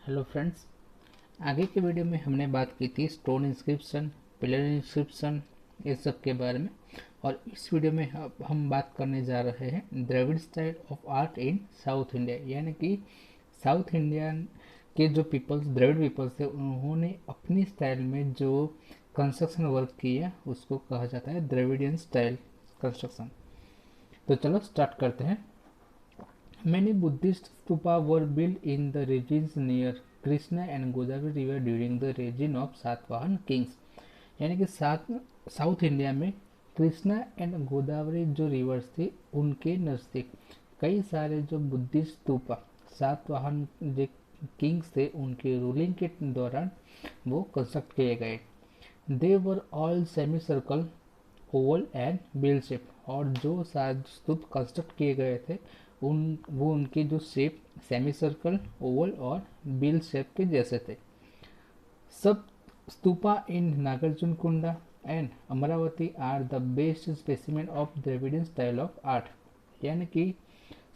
Hello friends, आगे के video में हमने बात की थी स्टोन इंस्क्रिप्शन, पिलर इंस्क्रिप्शन, इस सब के बारे में। और इस वीडियो में अब हम बात करने जा रहे हैं Dravid style of art in South India, यानी कि साउथ इंडिया के जो पीपल्स, द्रविड़ पीपल्स थे, उन्होंने अपनी स्टाइल में जो कंस्ट्रक्शन वर्क किया उसको कहा जाता है द्रविडियन स्टाइल कंस्ट्रक्शन। तो चलो स्टार्ट करते हैं। Many Buddhist stupa were built in the regions near Krishna and Godavari river during the reign of Satavahana Kings. यानी कि साउथ इंडिया में कृष्णा एंड गोदावरी जो रिवर्स थे उनके नज़दीक कई सारे जो बुद्धिस्ट स्तूपा सातवाहन जो किंग्स थे उनके रूलिंग के दौरान वो कंस्ट्रक्ट किए गए। They were all semi circle, oval and bell shape. और जो सात स्तूप कंस्ट्रक्ट किए गए थे वो उनके जो शेप सेमी सर्कल, ओवल और बेल शेप के जैसे थे। सब stupa in Nagarjunakonda and Amaravati are the best specimen of Dravidian style of art. यानी कि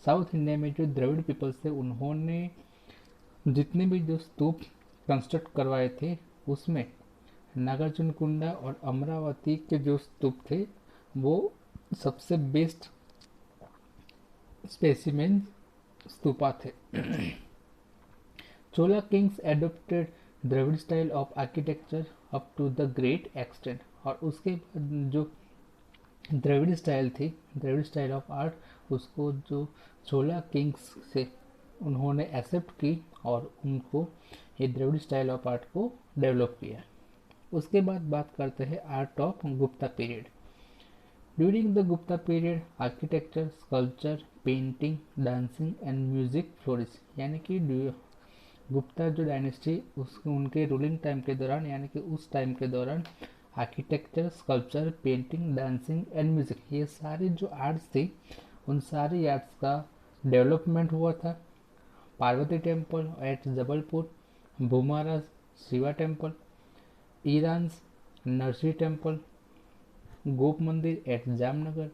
साउथ इंडिया में जो द्रविड़ पीपल्स थे उन्होंने जितने भी जो स्तूप कंस्ट्रक्ट करवाए थे उसमें नागार्जुन कुंडा और अमरावती के जो स्तूप थे वो सबसे बेस्ट स्पेसिमेन स्तूपा थे। Chola kings adopted Dravida style of architecture up to the great extent. और उसके बाद जो द्रविड़ स्टाइल थी, द्रविड़ स्टाइल ऑफ आर्ट, उसको जो चोला किंग्स से उन्होंने एक्सेप्ट की और उनको ये द्रविड़ स्टाइल ऑफ आर्ट को डेवलप किया। उसके बाद बात करते हैं art of Gupta period. During the Gupta period architecture, sculpture, painting, dancing and music flourish. यानी कि गुप्ता जो डायनेस्टी उनके रूलिंग टाइम के दौरान, यानी कि उस टाइम के दौरान architecture, sculpture, painting, dancing and music, ये सारी जो आर्ट्स थी उन सारी आर्ट्स का डेवलपमेंट हुआ था। Parvati temple at Jabalpur, Bhumara Shiva temple, Eran's Narasimha temple, Gop mandir at Jamnagar,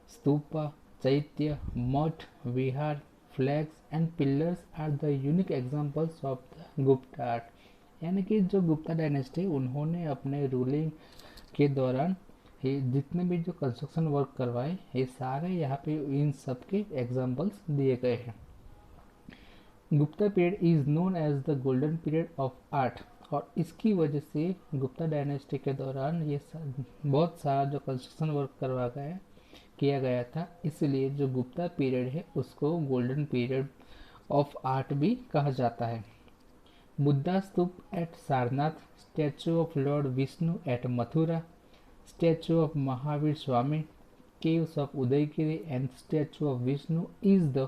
stupa, chaitya, math, vihara, flags and pillars are the unique examples of the Gupta art. यानी कि जो गुप्ता डायनेस्टी उन्होंने अपने रूलिंग के दौरान ये जितने भी जो कंस्ट्रक्शन वर्क करवाए ये सारे यहाँ पे इन सब के एग्जाम्पल्स दिए गए हैं। Gupta period is known as the golden period of art. और इसकी वजह से गुप्ता डायनेस्टी के दौरान ये बहुत सारा जो कंस्ट्रक्शन वर्क किया गया था, इसलिए जो गुप्ता पीरियड है उसको गोल्डन पीरियड ऑफ आर्ट भी कहा जाता है। Buddha stupa at Sarnath, statue of lord Vishnu at Mathura, statue of Mahavir Swami, caves of Udaygiri and statue of Vishnu is the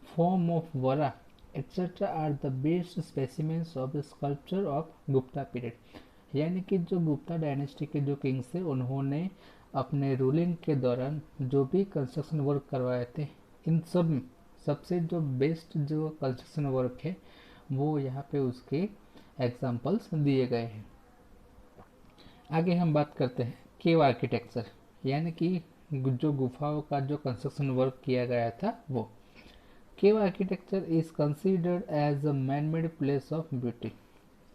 form of Vara, etc. are the best specimens of the sculpture of Gupta period। यानी कि जो Gupta dynasty के जो Kings थे उन्होंने अपने ruling के दौरान जो भी कंस्ट्रक्शन वर्क करवाए थे इन सब में सबसे जो बेस्ट जो कंस्ट्रक्शन वर्क है वो यहाँ पे उसके एग्जाम्पल्स दिए गए हैं। आगे हम बात करते हैं केव आर्किटेक्चर, यानी कि जो गुफाओं का जो कंस्ट्रक्शन वर्क किया गया था वो। Cave architecture is considered as a man made place of beauty.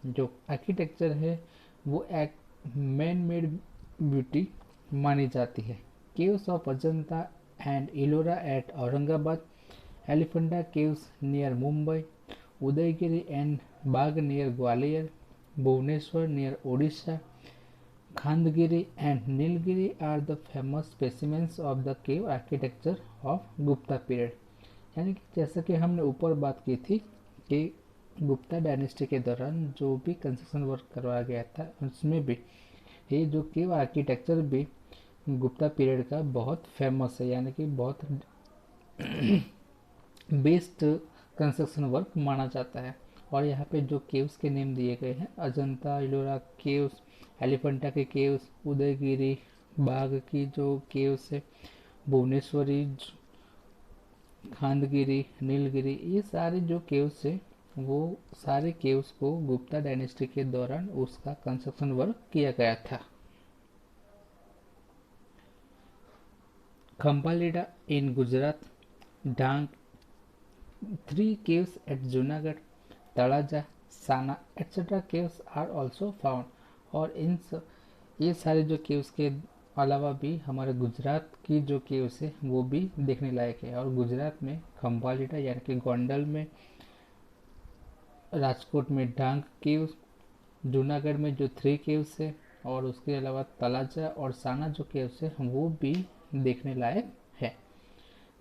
जो आर्किटेक्चर है वो एक मैन मेड ब्यूटी मानी जाती है। Caves of Ajanta and Ellora at Aurangabad, Elephanta caves near Mumbai, Udayagiri and Bagh near Gwalior, Bhubaneswar near Odisha, Khandagiri and Nilgiri are the famous specimens of the cave architecture of Gupta period. यानी कि जैसा कि हमने ऊपर बात की थी कि गुप्ता डायनेस्टी के दौरान जो भी कंस्ट्रक्शन वर्क करवाया गया था उसमें भी ये जो केव आर्किटेक्चर भी गुप्ता पीरियड का बहुत फेमस है, यानी कि बहुत बेस्ट कंस्ट्रक्शन वर्क माना जाता है। और यहाँ पे जो केव्स के नेम दिए गए हैं अजंता इलोरा केव्स, एलिफेंटा के केव्स, उदयगिरी बाग की जो केव्स है, भुवनेश्वरी, खांदगिरी, नीलगिरी, ये सारे जो केव्स है वो सारे केव्स को गुप्ता डायनेस्टी के दौरान उसका कंस्ट्रक्शन वर्क किया गया था। Khambhalida in Gujarat, Dang, 3 caves at Junagadh, Talaja, Sana etcetera caves are also found. और ये सारे जो केव्स के अलावा भी हमारे गुजरात की जो केव्स है वो भी देखने लायक है। और गुजरात में खंभालीटा यानी कि गोंडल में, राजकोट में डांग केव्स, जूनागढ़ में जो 3 केव्स है, और उसके अलावा तलाजा और साना जो केव्स है वो भी देखने लायक है।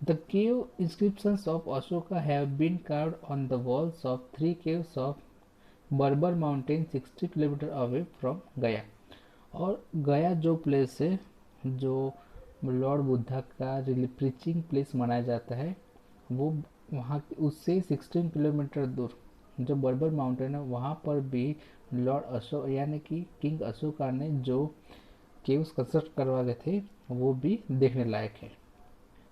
The cave inscriptions of Ashoka have been carved on the walls of 3 caves of Barabar mountain 60 kilometre away from Gaya. और गया जो प्लेस है, जो लॉर्ड बुद्धा का प्रीचिंग प्लेस माना जाता है, वो वहाँ उससे 16 किलोमीटर दूर जो बर्बर माउंटेन है वहाँ पर भी लॉर्ड अशोक यानी कि किंग अशोका ने जो केव्स कंस्ट्रक्ट करवाए थे वो भी देखने लायक है।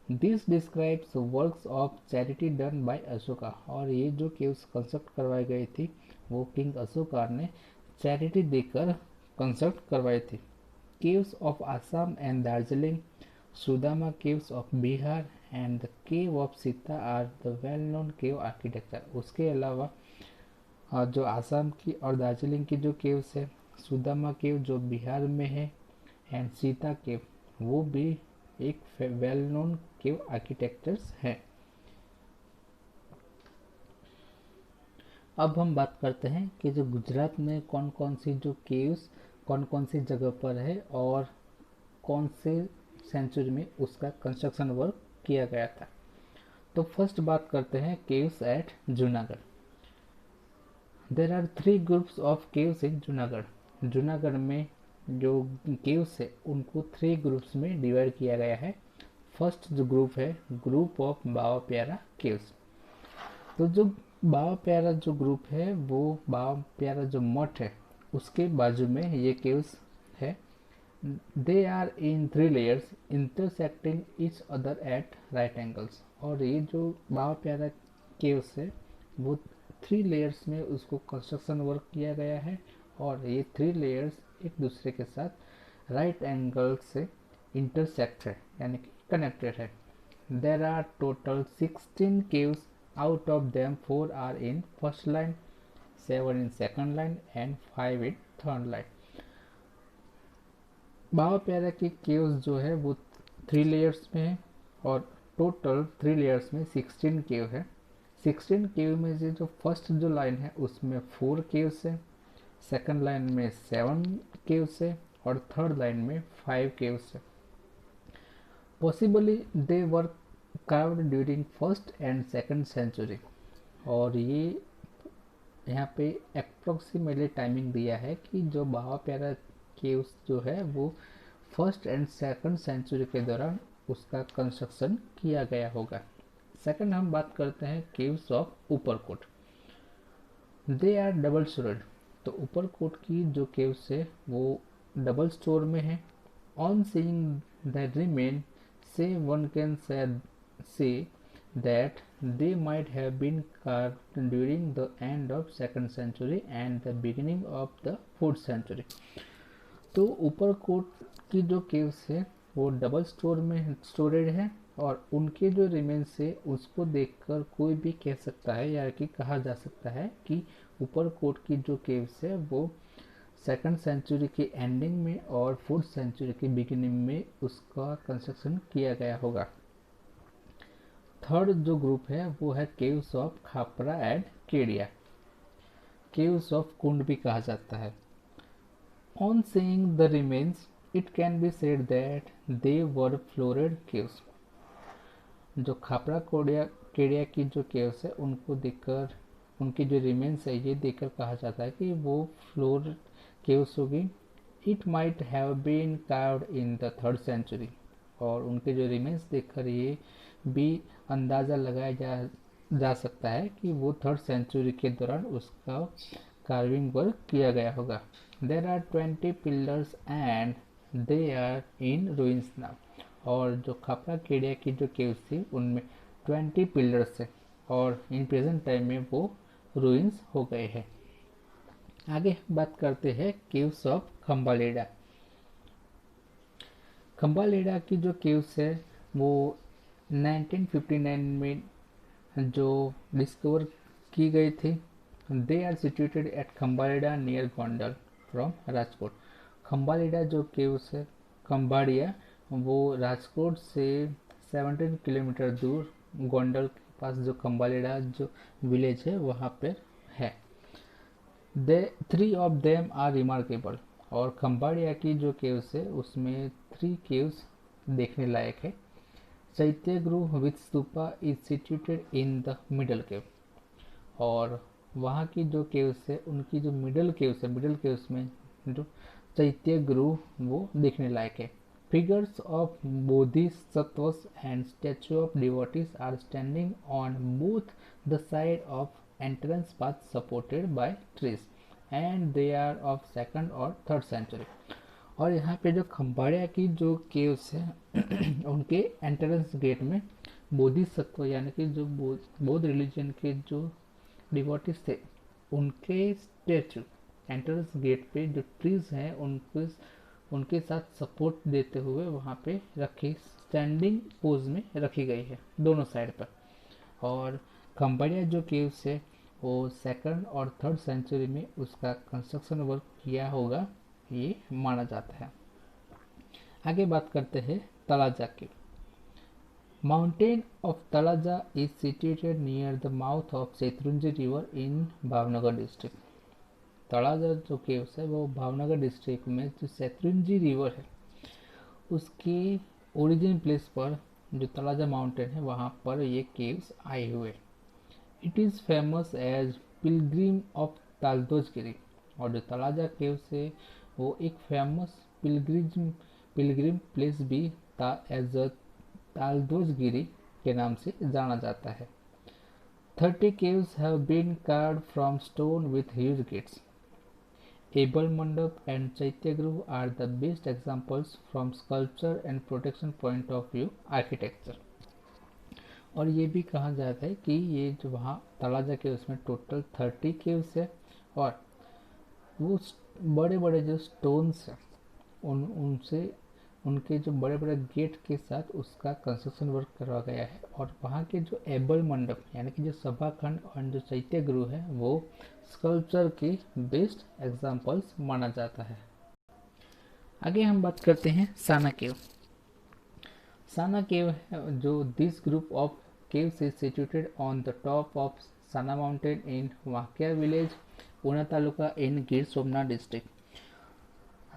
This describes works of charity done by Ashoka. और ये जो केव्स कंस्ट्रक्ट करवाई गई थी वो किंग अशोका ने चैरिटी देकर कंस्ट्रक्ट करवाई थी। Caves of Assam and Darjeeling, Sudama caves of Bihar and the cave of Sita are the well known cave architecture. उसके अलावा जो आसाम की और दार्जिलिंग की जो केव्स है, सुदामा केव जो बिहार में है, एंड सीता केव वो भी एक वेल नोन केव आर्किटेक्चर्स हैं। अब हम बात करते हैं कि जो गुजरात में कौन कौन सी जो केव्स कौन कौन सी जगह पर है और कौन से सेंचुरी में उसका कंस्ट्रक्शन वर्क किया गया था। तो फर्स्ट बात करते हैं caves at Junagadh. There are 3 groups of caves in Junagadh. Junagadh में जो केव्स है उनको 3 ग्रुप्स में डिवाइड किया गया है। फर्स्ट जो ग्रुप है, ग्रुप ऑफ बाबा प्यारा केव्स। तो जो बाबा प्यारा जो ग्रुप है वो बाबा प्यारा जो मठ है उसके बाजू में ये केव्स है। They are in 3 layers intersecting each other at right angles. और ये जो बाबा प्यारा केव्स है वो 3 लेयर्स में उसको कंस्ट्रक्शन वर्क किया गया है। और ये 3 लेयर्स एक दूसरे के साथ राइट एंगल से इंटरसेक्ट है यानी कि कनेक्टेड है। There are total 16 caves, out of them 4 are in first line, 7 in second line and 5 in third line। बाबा प्यारा की केव्स जो है वो 3 लेयर्स में है और टोटल 3 लेयर्स में 16 केव है। 16 केव में से जो फर्स्ट जो लाइन है उसमें 4 केव्स है, सेकंड लाइन में 7 केव्स है और थर्ड लाइन में 5 केव्स है। Possibly they were carved during first and second century. और ये यहाँ पे अप्रोक्सीमेटली टाइमिंग दिया है कि जो बाबा प्यारा केव्स जो है वो फर्स्ट एंड सेकंड सेंचुरी के दौरान उसका कंस्ट्रक्शन किया गया होगा। सेकंड हम बात करते हैं caves of Uparkot. They are double storeyed. तो ऊपरकोट की जो केव्स है वो डबल स्टोर में है। On seeing the remain say one can say that they might have been carved during the end of 2nd century and the beginning of the 4th century। तो ऊपरकोट की जो केव्स है वो double store में storeyed है और उनके जो रिमेन्स है उसको देखकर कोई भी कह सकता है या कि कहा जा सकता है कि ऊपरकोट की जो केव्स है वो 2nd सेंचुरी की एंडिंग में और 4th सेंचुरी की बिगिनिंग में उसका कंस्ट्रक्शन किया गया होगा। थर्ड जो ग्रुप है वो है caves of Khapra and Kodiya. Caves of Kund भी कहा जाता है। On seeing the remains it can be said that they were floored caves. जो खापरा केडिया की जो केव्स है उनको देखकर उनकी जो रिमेन्स है ये देखकर कहा जाता है कि वो फ्लोर केव्स होगी। It might have been carved in the 3rd century. और उनके जो रिमेन्स देखकर ये भी अंदाज़ा लगाया जा सकता है कि वो 3rd सेंचुरी के दौरान उसका कार्विंग वर्क किया गया होगा। There are 20 pillars and they are in ruins now. और जो खापरा केडिया की जो केव्स थी उनमें 20 पिलर्स है और इन प्रेजेंट टाइम में वो रूइंस हो गए हैं। आगे बात करते हैं केव्स ऑफ खम्बालेडा। खम्बालेडा की जो केव्स है वो 1959 में जो डिस्कवर की गई थी they are situated at Khambhalida near Gondal from Rajkot. Khambhalida जो केव्स है, खम्बाड़िया, वो राजकोट से 17 किलोमीटर दूर गोंडल के पास जो खम्बालिडा जो विलेज है वहाँ पे है। दे 3 ऑफ देम आर रिमार्केबल। और खम्बाड़िया की जो केव्स है उसमें 3 केव्स देखने लायक है। Chaitya griha with stupa is situated in the middle cave. और वहाँ की जो केव्स है उनकी जो मिडल केव्स है, मिडल केव्स में जो चैत्य गृह वो देखने लायक है। Figures of Bodhisattvas and statue of devotees are standing on both the side of entrance path supported by trees and they are of second और थर्ड सेंचुरी। और यहाँ पे जो खम्बाड़िया की जो केव्स है उनके एंट्रेंस गेट में बोधिसत्व यानी कि जो बौद्ध रिलीजन के जो डिवोटीज थे उनके स्टेचू एंट्रेंस गेट पे जो ट्रीज हैं उनके साथ सपोर्ट देते हुए वहाँ पे रखी, स्टैंडिंग पोज में रखी गई है दोनों साइड पर। और खम्बाड़िया जो केव्स है वो सेकंड और थर्ड सेंचुरी में उसका कंस्ट्रक्शन वर्क किया होगा ये माना जाता है। आगे बात करते हैं तलाजा केव। Mountain of Talaja is situated near the mouth of Setrunji River in Bhavnagar district. Talaja जो केव्स है वो भावनगर डिस्ट्रिक्ट में जो शत्रुंजी रिवर है उसके ओरिजिन प्लेस पर जो तलाजा माउंटेन है वहाँ पर ये केव्स आए हुए। It is famous as pilgrim of Taldhvajagiri. और जो तलाजा केव्स है वो एक फेमस पिलग्रिम प्लेस भी एज अ तालदोजगिरी के नाम से जाना जाता है। 30 caves have been carved from stone with huge gates. Abel Mandap and Chaityagraha are the best examples from sculpture and protection point of view architecture. और ये भी कहा जाता है कि ये जो वहाँ तलाजा के उसमें टोटल 30 केव्स है और वो बड़े बड़े जो स्टोन्स हैं उनसे उनके जो बड़े बड़े गेट के साथ उसका कंस्ट्रक्शन वर्क करवा गया है। और वहाँ के जो एबल मंडप यानी कि जो सभाखंड और जो चैत्य गृह है वो स्कल्पचर के बेस्ट एग्जाम्पल्स माना जाता है। आगे हम बात करते हैं साना केव। साना केव है जो this group of caves is situated on the top of Sana mountain in Vankiya village, Una taluka in Gir Somnath district.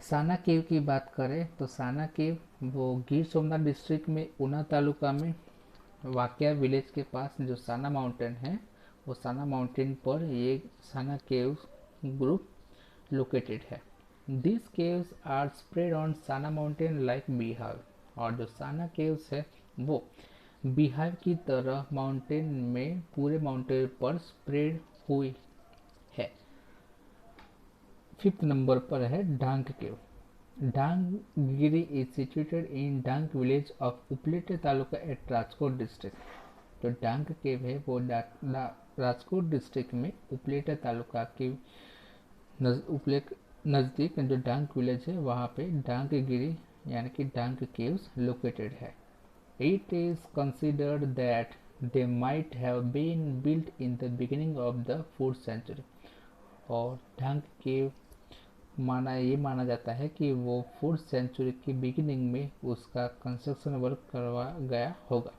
साना केव की बात करें तो साना केव वो गिर सोमनाथ डिस्ट्रिक्ट में ऊना तालुका में वाकिया विलेज के पास जो साना माउंटेन है वो साना माउंटेन पर ये साना केव ग्रुप लोकेटेड है। This caves are spread on Sana mountain like beehive. और जो साना केव्स है वो बीहाव की तरह माउंटेन में पूरे माउंटेन पर स्प्रेड हुई है। 5th नंबर पर है Dang cave. Danggiri is situated in Dang village of Upleta taluka at Rajkot district. जो डांग केव है वो राजकोट डिस्ट्रिक्ट में उपलेटा तालुका के नज़दीक जो डांग विलेज है वहाँ पे डांगगिरी यानी कि डांग केव्स लोकेटेड है। It is considered that they might have been built in the beginning of the 4th century. और डांग केव माना जाता है कि वो 4th सेंचुरी की बिगिनिंग में उसका कंस्ट्रक्शन वर्क करवा गया होगा।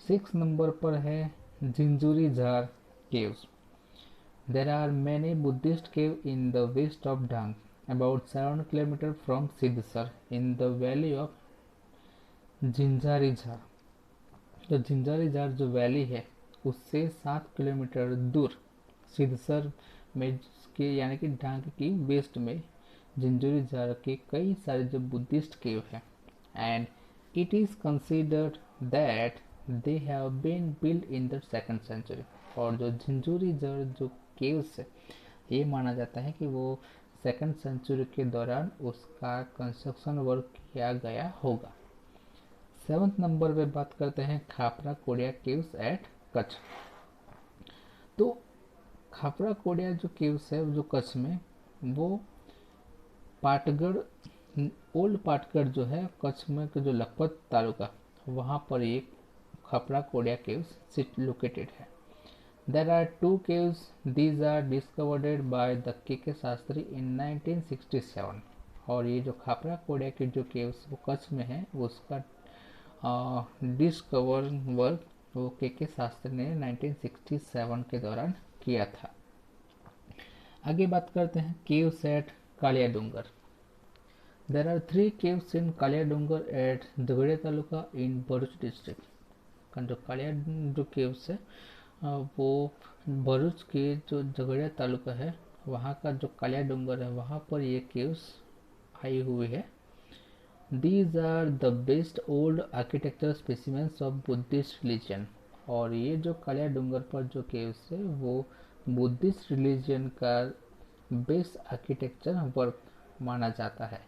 6 नंबर पर है Jinjuri Jhar caves. There are many Buddhist cave in the west of Dang about 7 kilometre from Siddhsar in the valley of Jinjari Jhar. जो जिंजारी झार जो वैली है उससे 7 किलोमीटर दूर सिद्धसर में के यानी कि डांग की वेस्ट में जिंजुरी झार के कई सारे जो बुद्धिस्ट केव हैं and it is considered that they have been build in the 2nd century. और जो जिंजुरी झार जो केव्स है ये माना जाता है कि वो 2nd सेंचुरी के दौरान उसका कंस्ट्रक्शन वर्क किया गया होगा। 7th नंबर पे बात करते हैं खापरा कोडिया केव्स एट कच्छ। तो खापरा कोडिया जो केव्स है जो कच्छ में वो पाटगढ़ ओल्ड पाटगढ़ जो है कच्छ में जो लखपत तालुका वहाँ पर एक खापरा कोडिया केव्स लोकेटेड है। There are two caves. These are discovered by the K.K. Shastri in 1967. और ये जो खापरा कोडिया के जो केव्स वो कच्छ में है उसका डिस्कवर वर्क वो के शास्त्री ने 1967 के दौरान किया था। आगे बात करते हैं caves at Kaliya Dungar. There are 3 caves in Kaliya Dungar at Dagadiya taluka in Bharuch district. जो कालिया जो केव्स है वो भरूच के जो झगड़िया तालुका है वहाँ का जो कालिया डूंगर है वहाँ पर ये केव्स आई हुई है। These are the best old architecture specimens of Buddhist religion. और ये जो कालिया डूंगर पर जो केव्स है वो बुद्धिस्ट रिलीजन का बेस्ट आर्किटेक्चर वर्क माना जाता है।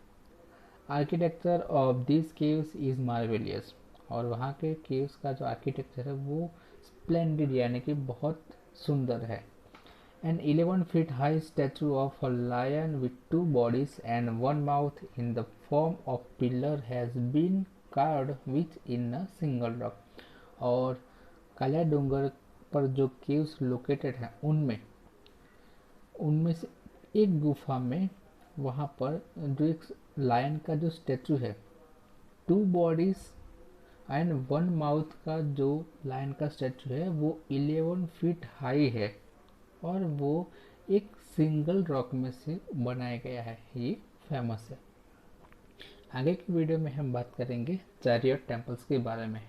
Architecture of this caves is marvellous. और वहाँ के केव्स का जो आर्किटेक्चर है वो स्प्लेंडेड यानी कि बहुत सुंदर है। An 11 feet high statue of a lion with 2 bodies and 1 mouth in the form of pillar has been carved within a single rock। और कालिया डूंगर पर जो केव्स लोकेटेड हैं उनमें उनमें से एक गुफा में वहाँ पर जो एक लायन का जो स्टैचू है 2 बॉडीज एंड 1 माउथ का जो लायन का स्टैचू है वो 11 फीट हाई है और वो एक सिंगल रॉक में से बनाया गया है। ये फेमस है। आगे की वीडियो में हम बात करेंगे चैरियट टेम्पल्स के बारे में।